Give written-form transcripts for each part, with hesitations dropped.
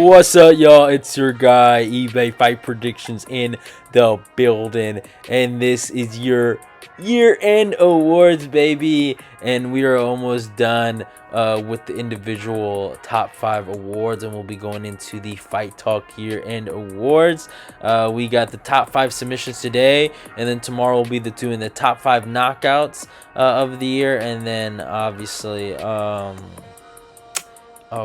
What's up, y'all? It's your guy, eBay Fight Predictions in the building. And this is your year-end awards, baby. And we are almost done with the individual top 5 awards. And we'll be going into the Fight Talk year-end awards. We got the top 5 submissions today. And then tomorrow we'll be doing the top 5 knockouts of the year. And then, obviously,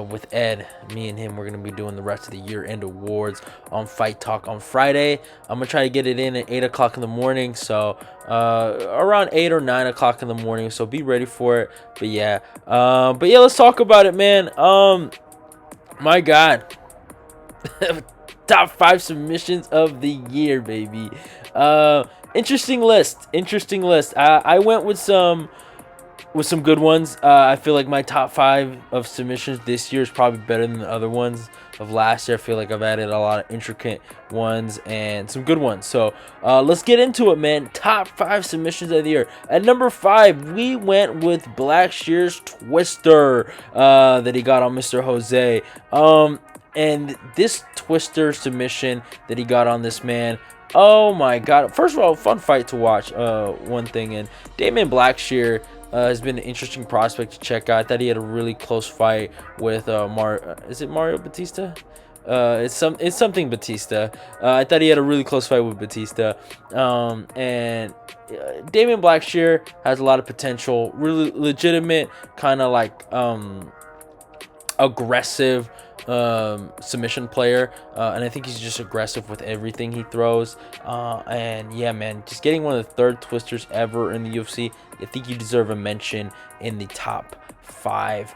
with Ed, me and him, we're going to be doing the rest of the year-end awards on Fight Talk on Friday. I'm going to try to get it in at 8 o'clock in the morning, so around 8 or 9 o'clock in the morning, so be ready for it. But yeah, let's talk about it, man. My God. Top 5 submissions of the year, baby. Interesting list. I went with some good ones. I feel like my top 5 of submissions this year is probably better than the other ones of last year. I feel like I've added a lot of intricate ones and some good ones. So let's get into it, man. Top 5 submissions of the year. At number 5, we went with Blackshear's Twister that he got on Mr. Jose. And this Twister submission that he got on this man, oh my God. First of all, fun fight to watch. One thing, and Damon Blackshear has been an interesting prospect to check out. I thought he had a really close fight with is it Mario Batista? It's something Batista. I thought he had a really close fight with Batista. And Damon Blackshear has a lot of potential. Really legitimate, kind of like aggressive submission player, and I think he's just aggressive with everything he throws. And yeah, man, just getting one of the 3rd twisters ever in the UFC, I think you deserve a mention in the top 5.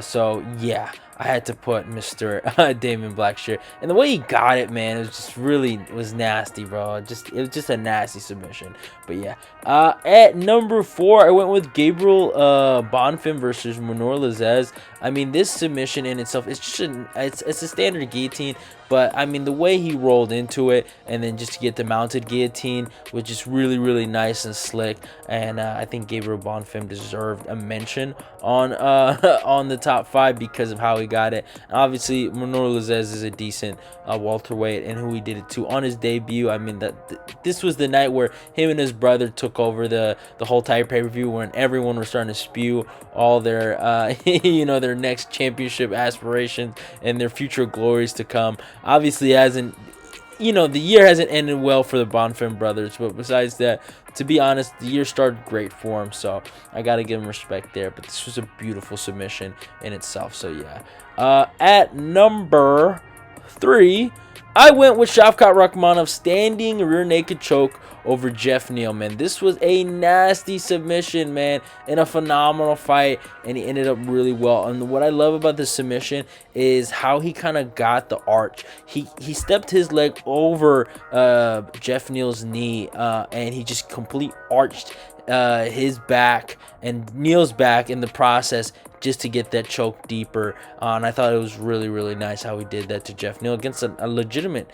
So yeah, I had to put Mr. Damon Blackshear, and the way he got it, man, it was nasty, bro. It was just a nasty submission. But yeah, at number 4, I went with Gabriel Bonfim versus Manor Lazzez. I mean, this submission in itself, it's a standard guillotine, but I mean, the way he rolled into it and then just to get the mounted guillotine was just really, really nice and slick. And I think Gabriel Bonfim deserved a mention on on the top 5 because of how he got it. And obviously, Manor Lazzez is a decent welterweight, and who he did it to on his debut. I mean, this was the night where him and his brother took over the whole entire pay-per-view, when everyone was starting to spew all their their next championship aspirations and their future glories to come. Obviously, the year hasn't ended well for the Bonfim brothers, but besides that, to be honest, the year started great for him, so I gotta give him respect there. But this was a beautiful submission in itself, so yeah. At number 3, I went with Shavkat Rakhmonov standing rear naked choke over Jeff Neal, man. This was a nasty submission, man, in a phenomenal fight, and he ended up really well. And what I love about this submission is how he kind of got the arch. He stepped his leg over Jeff Neal's knee, and he just complete arched his back and Neal's back in the process, just to get that choke deeper. And I thought it was really, really nice how he did that to Jeff Neal against a legitimate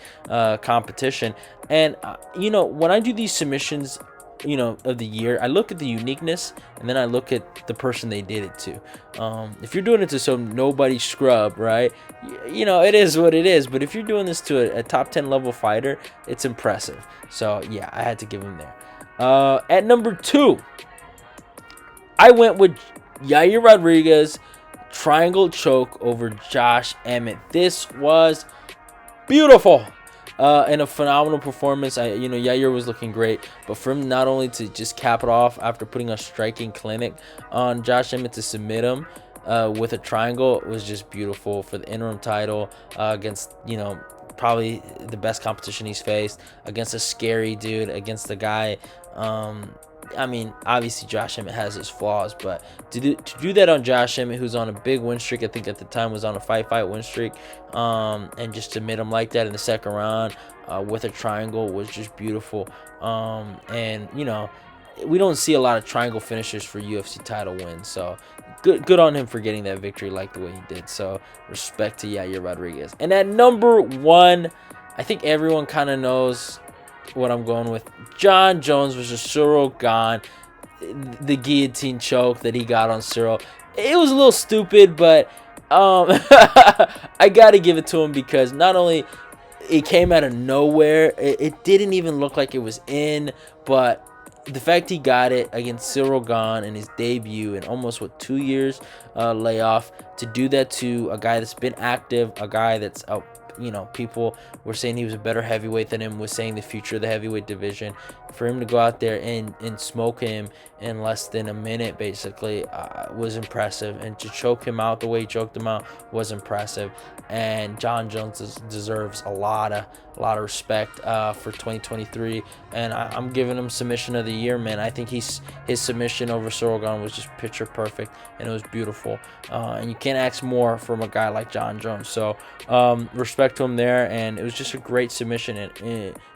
competition. And when I do these submissions of the year, I look at the uniqueness, and then I look at the person they did it to. If you're doing it to some nobody scrub, right, it is what it is. But if you're doing this to a top 10 level fighter, it's impressive. So yeah, I had to give him there. At number 2, I went with Yair Rodriguez triangle choke over Josh Emmett. This was beautiful. And a phenomenal performance. Yair was looking great, but for him not only to just cap it off after putting a striking clinic on Josh Emmett to submit him with a triangle, it was just beautiful for the interim title against probably the best competition he's faced, against a scary dude, against the guy. I mean, obviously Josh Emmett has his flaws, but to do that on Josh Emmett, who's on a big win streak, I think at the time was on a 5-fight win streak, and just to submit him like that in the second round with a triangle was just beautiful. And we don't see a lot of triangle finishes for UFC title wins, so good on him for getting that victory like the way he did. So respect to Yair Rodriguez. And at number 1, I think everyone kind of knows what I'm going with. Jon Jones versus Ciryl Gane. The guillotine choke that he got on Ciryl. It was a little stupid, but I gotta give it to him because not only it came out of nowhere, it didn't even look like it was in, but the fact he got it against Cyril Gahn in his debut in almost 2 years layoff, to do that to a guy that's been active, a guy that's out. People were saying he was a better heavyweight than him, was saying the future of the heavyweight division. For him to go out there and smoke him in less than a minute, basically, was impressive. And to choke him out the way he choked him out was impressive. And Jon Jones deserves a lot of respect for 2023. And I'm giving him submission of the year, man. I think his submission over Cyril Gahn was just picture perfect, and it was beautiful. And you can't ask more from a guy like Jon Jones. So respect to him there, and it was just a great submission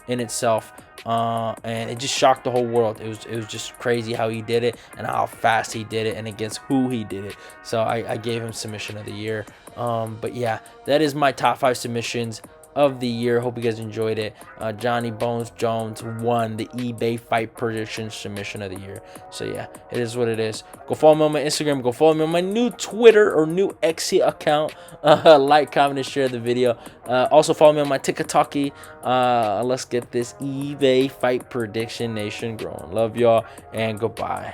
in itself. And it just shocked the whole world. It was just crazy how he did it and how fast he did it and against who he did it. So I gave him submission of the year. But yeah, that is my top 5 submissions of the year. Hope you guys enjoyed it. Johnny Bones Jones won the eBay Fight Prediction submission of the year. So yeah, it is what it is. Go follow me on my Instagram. Go follow me on my new Twitter or new X account. Like, comment, and share the video. Also follow me on my TikTok. Let's get this eBay Fight Prediction Nation growing. Love y'all and goodbye.